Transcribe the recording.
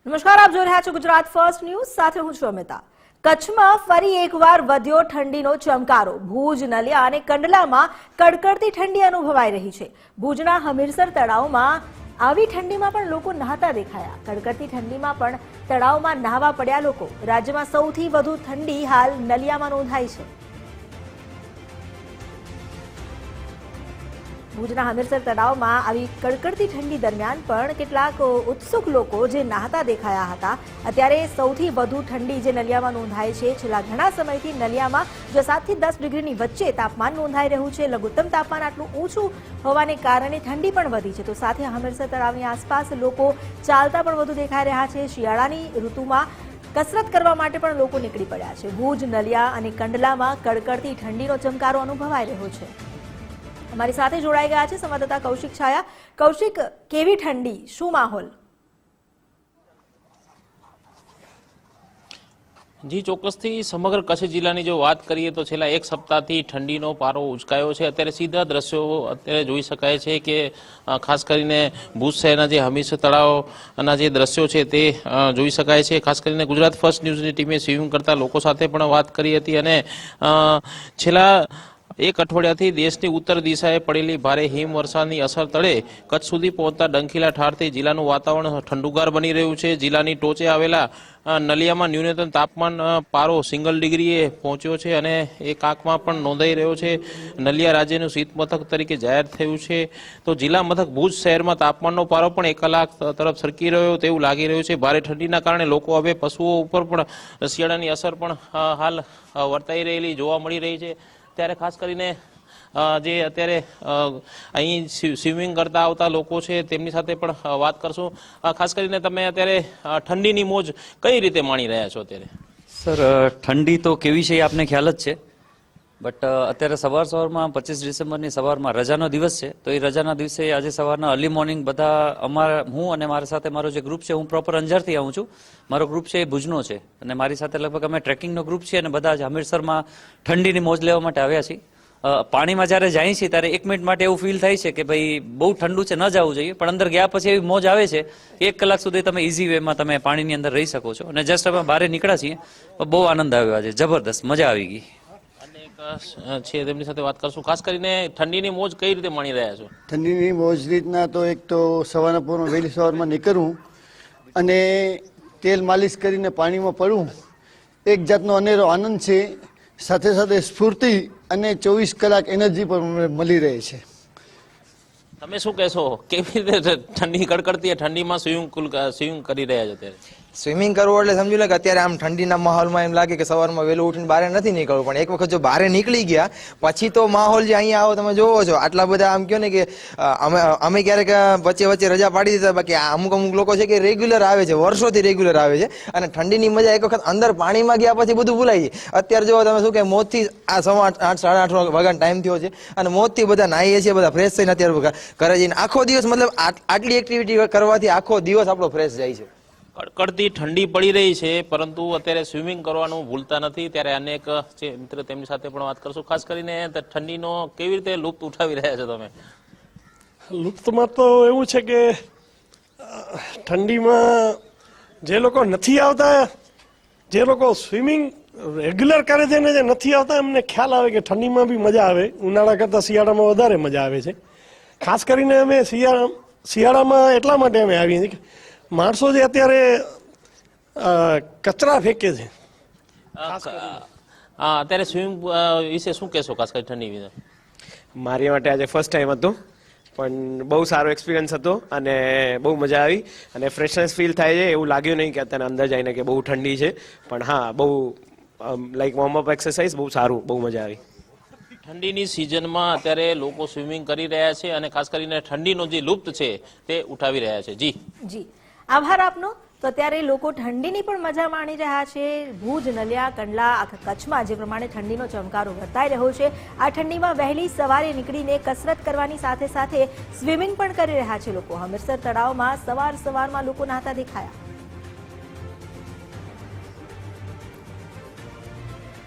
નમસ્કાર, આપ જોઈ રહ્યા છો ગુજરાત ફર્સ્ટ ન્યૂઝ, સાથે હું છું અમિતા। કચ્છમાં ફરી એકવાર વધ્યો ઠંડીનો ચમકારો। ભુજ, નલિયા અને કંડલામાં કડકડતી ઠંડી અનુભવાઈ રહી છે। ભુજના હમીરસર તળાવમાં આવી ઠંડીમાં પણ લોકો નહાતા દેખાયા। કડકડતી ઠંડીમાં પણ તળાવમાં નહાવા પડ્યા લોકો। રાજ્યમાં સૌથી વધુ ઠંડી હાલ નલિયામાં નોંધાઈ છે। ભુજના હમીરસર તળાવમાં આવી કડકડતી ઠંડી દરમિયાન પણ કેટલાક ઉત્સુક લોકો જે નહાતા દેખાયા હતા। અત્યારે સૌથી વધુ ઠંડી જે નલિયામાં નોંધાય છે। છેલ્લા ઘણા સમયથી નલિયામાં જો 7 થી 10 ડિગ્રીની વચ્ચે તાપમાન નોંધાઈ રહ્યું છે। લઘુત્તમ તાપમાન આટલું ઊંચું હોવાને કારણે ઠંડી પણ વધી છે। તો સાથે હમીરસર તળાવની આસપાસ લોકો ચાલતા પણ વધુ દેખાઈ રહ્યા છે। શિયાળાની ઋતુમાં કસરત કરવા માટે પણ લોકો નીકળી પડ્યા છે। ભુજ, નલિયા અને કંડલામાં કડકડતી ઠંડીનો ચમકારો અનુભવાઈ રહ્યો છે। हमारी साथे जोड़ाई गया है संवाददाता कौशिक छाया। कौशिक, केवी ठंडी, शू माहौल? जी, ચોક્કસથી સમગ્ર કચ્છ જિલ્લાની જો વાત કરીએ તો છેલ્લા એક સપ્તાહથી ઠંડીનો પારો ઉચકાયો છે। અત્યારે સીધા દ્રશ્યો અત્યારે જોઈ શકાય છે કે ખાસ કરીને ભુજ શહેરના જે હમીરસર તળાવના જે દ્રશ્યો છે તે જોઈ શકાય છે। ખાસ કરીને ગુજરાત ફર્સ્ટ ન્યૂઝની ટીમે સ્વિમિંગ કરતા લોકો સાથે પણ વાત કરી હતી અને છેલ્લા એક અઠવાડિયાથી દેશની ઉત્તર દિશાએ પડેલી ભારે હિમવર્ષાની અસર તળે કચ્છ સુધી પહોંચતા ડંખીલા ઠારથી જિલ્લાનું વાતાવરણ ઠંડુગાર બની રહ્યું છે। જિલ્લાની ટોચે આવેલા નલિયામાં ન્યૂનતમ તાપમાન પારો સિંગલ ડિગ્રીએ પહોંચ્યો છે અને એ કાંકમાં પણ નોંધાઈ રહ્યો છે। નલિયા રાજ્યનું શીત મથક તરીકે જાહેર થયું છે। તો જિલ્લા મથક ભુજ શહેરમાં તાપમાનનો પારો પણ 1 કલાક તરફ સરકી રહ્યો તેવું લાગી રહ્યું છે। ભારે ઠંડીના કારણે લોકો હવે પશુઓ ઉપર પણ શિયાળાની અસર પણ હાલ વર્તાઈ રહેલી જોવા મળી રહી છે। ત્યારે ખાસ કરીને જે અત્યારે અહીં સ્વિમિંગ કરતા આવતા લોકો છે તેમની સાથે પણ વાત કરશું। ખાસ કરીને તમે અત્યારે ઠંડીની મોજ કઈ રીતે માણી રહ્યા છો અત્યારે? સર, ઠંડી તો કેવી છે એ આપને ખ્યાલ જ છે, બટ અત્યારે સવારમાં 25 ડિસેમ્બરની સવારમાં રજાનો દિવસ છે। તો એ રજાના દિવસે આજે સવારના અર્લી મોર્નિંગ બધા હું અને મારી સાથે મારો જે ગ્રુપ છે, હું પ્રોપર અંજારથી આવું છું, મારો ગ્રુપ છે એ ભુજનો છે અને મારી સાથે લગભગ અમે ટ્રેકિંગનો ગ્રુપ છે અને બધા જ હમીરસરમાં ઠંડીની મોજ લેવા માટે આવ્યા છીએ। પાણીમાં જ્યારે જઈએ છીએ ત્યારે 1 મિનિટ માટે એવું ફીલ થાય છે કે ભાઈ બહુ ઠંડુ છે, ન જવું જોઈએ, પણ અંદર ગયા પછી એવી મોજ આવે છે કે 1 કલાક સુધી તમે ઇઝી વેમાં તમે પાણીની અંદર રહી શકો છો। અને જસ્ટ અમે બહાર નીકળ્યા છીએ, બહુ આનંદ આવ્યો, આજે જબરદસ્ત મજા આવી ગઈ છે। તેમની સાથે વાત કરશું। ખાસ કરીને ઠંડીની મોજ કઈ રીતે માણી રહ્યા છો? ઠંડીની મોજ રીતના તો એક તો સવારના પોરમાં વહેલી સવારમાં નીકળવું અને તેલ માલિશ કરીને પાણીમાં પડવું એક જાતનો અનેરો આનંદ છે। સાથે સાથે સ્ફૂર્તિ અને 24 કલાક એનર્જી પણ મળી રહે છે। તમે શું કહેશો, કેવી રીતે ઠંડી કડકડતી ઠંડીમાં સ્વિમિંગ કરી રહ્યા છો અત્યારે? સ્વિમિંગ કરવું એટલે સમજી લો કે અત્યારે આમ ઠંડીના માહોલમાં એમ લાગે કે સવારમાં વહેલું ઉઠીને બહાર નથી નીકળવું, પણ એક વખત જો બહાર નીકળી ગયા પછી તો માહોલ જે અહીંયા આવો તમે જોવો છો, આટલા બધા આમ કહો ને કે અમે ક્યારેક વચ્ચે રજા પાડી દીધા, બાકી અમુક લોકો છે કે રેગ્યુલર આવે છે, વર્ષોથી રેગ્યુલર આવે છે અને ઠંડીની મજા એક વખત અંદર પાણીમાં ગયા પછી બધું ભૂલાઈ જાય। અત્યારે જો તમે શું કે મોજથી આ 8:30 સાડા 8 વાગ્યાનો ટાઈમ થયો છે અને મોજથી બધા નાહીએ છીએ, બધા ફ્રેશ થઈને અત્યારે ઘરે જઈને આખો દિવસ મતલબ આટલી એક્ટિવિટી કરવાથી આખો દિવસ આપણો ફ્રેશ જાય છે। કડકડતી ઠંડી પડી રહી છે પરંતુ અત્યારે સ્વિમિંગ કરવાનું ભૂલતા નથી। ત્યારે અનેક છે મિત્ર, તેમની સાથે પણ વાત કરશું। ખાસ કરીને ઠંડીનો કેવી રીતે લુપ્ત ઉઠાવી રહ્યા છો તમે? લુપ્તમાં તો એવું છે કે ઠંડીમાં જે લોકો નથી આવતા, જે લોકો સ્વિમિંગ રેગ્યુલર કરે છે ને જે નથી આવતા, એમને ખ્યાલ આવે કે ઠંડીમાં બી મજા આવે, ઉનાળા કરતાં શિયાળામાં વધારે મજા આવે છે। ખાસ કરીને અમે શિયાળામાં એટલા માટે અમે આવીએ છીએ કે માણસો જે અત્યારે કચરા ફેંકે છે, અત્યારે સ્વિમિંગ વિશે શું કહેશો? ખાસ કરી ઠંડી વિશે મારી માટે આજે ફર્સ્ટ ટાઈમ હતું, પણ બહુ સારો એક્સપિરિયન્સ હતો અને બહુ મજા આવી અને ફ્રેશનેસ ફીલ થાય છે। એવું લાગ્યું નહીં કે અત્યારે અંદર જઈને કે બહુ ઠંડી છે, પણ હા બહુ લાઈક વોર્મઅપ એક્સરસાઇઝ બહુ સારું, બહુ મજા આવી। ઠંડીની સિઝનમાં અત્યારે લોકો સ્વિમિંગ કરી રહ્યા છે અને ખાસ કરીને ઠંડીનો જે લુપ્ત છે તે ઉઠાવી રહ્યા છે। જી, આભાર આપનો। તો અત્યારે લોકો ઠંડીની પણ મજા માણી રહ્યા છે। ભુજ, નલિયા, કંડલા, આખા કચ્છમાં જે પ્રમાણે ઠંડીનો ચમકારો વર્તાઈ રહ્યો છે, આ ઠંડીમાં વહેલી સવારે નીકળીને કસરત કરવાની સાથે સાથે સ્વિમિંગ પણ કરી રહ્યા છે લોકો। હમીરસર તળાવમાં સવારમાં લોકો નહાતા દેખાયા।